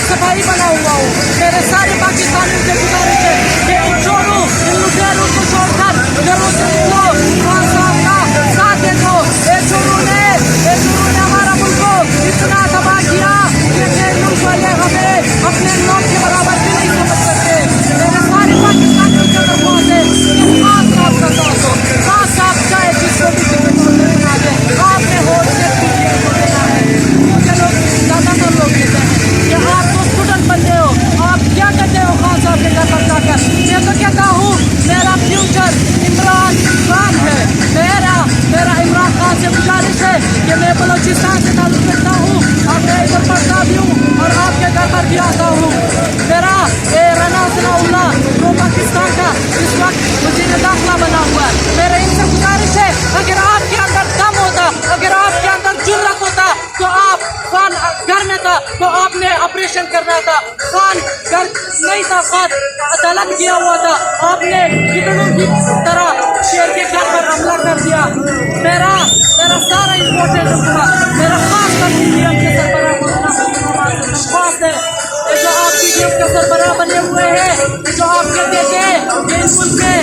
सफाई बना हुआ हूँ। मेरे सारे पाकिस्तानियों से गुजारिश है कि इन चोरों इन लुटेरों को छोड़कर घरों से निकलो, खान साहब का साथ दे दो। ये चोरों ने हमारा मुल्क को इतना तबाह किया कि मुल्क वाले हमें अपने नौक के बराबर भी नहीं समझ सकते। मेरे सारे पाकिस्तानियों से दरख्वास्त है कि खान साहब का साथ दो। खान साहब चाहे जिसको भी बना दे, आपने होश से देना है। मुझे लोग ज़्यादातर लोग कहते हैं कि आप तो स्टूडेंट बनते हो, आप क्या कहते हो खान साहब के घर पर जाकर? मैं तो कहता हूँ मेरा फ्यूचर इमरान खान है। मेरा इमरान खान से गुजारिश है कि मैं बलोचिस्तान से ताल्लुक़ रखता हूँ और मैं इधर पढ़ता भी हूँ और आपके घर पर भी आता हूँ। मेरा राना सनाउल्लाह जो पाकिस्तान का इस वक्त वज़ीर दाखिला बना हुआ है, मेरा इनसे गुजारिश है अगर आपके अंदर दम होता, अगर आपके अंदर जुर्रत होता तो आप खान घर में था तो आपने ऑपरेशन करना था। खान घर नहीं था, खान अदालत किया हुआ था, आपने कितनों की तरह शेर के घर पर हमला कर दिया। मेरा सारा इम्पोर्टेंट हुआ, मेरा खास कर पीडीएम के सरबराह दरख्वास्त है जो आप पीडीएम के सरबराह बने हुए हैं, जो आप कहते थे कि इस मुल्क में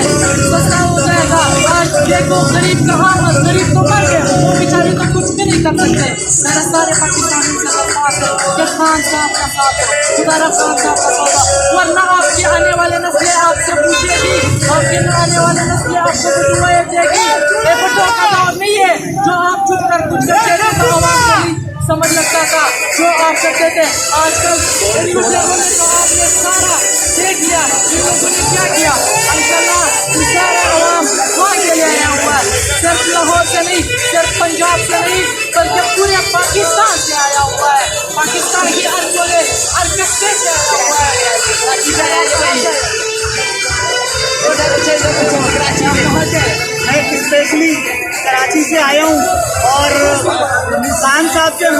सस्ता हो जाएगा। आज देखो गरीब कहाँ, गरीब तो मर गए, वो बेचारे तो कुछ भी नहीं कर सकते। मेरा सारे पाकिस्तानी से दरख्वास्त है कि खान साहब का साथ है, दोबारा खान साहब का साथ है, वरना आपकी आने वाले नस्लें आपसे पूछेगी, आपके आने वाले नस्लें आपको बुजुर्ग देगी। ये बटों का दौर नहीं है जो आप चुप कर कुछ करते थे तो आवाज नहीं समझ लगता था जो आप करते थे। आजकल इन लोगों ने तो आपने सारा देख लिया, इन लोगों ने क्या किया। इंशाल्लाह सारा आवाम वहाँ के लिए आया हुआ है, सिर्फ लाहौर से नहीं, सिर्फ पंजाब से नहीं, बल्कि पूरे पाकिस्तान से आया हुआ है। पाकिस्तान की हर कोने हर कस्बे से आया हुआ है। मैं स्पेशली कराची से आया हूँ और खान साहब से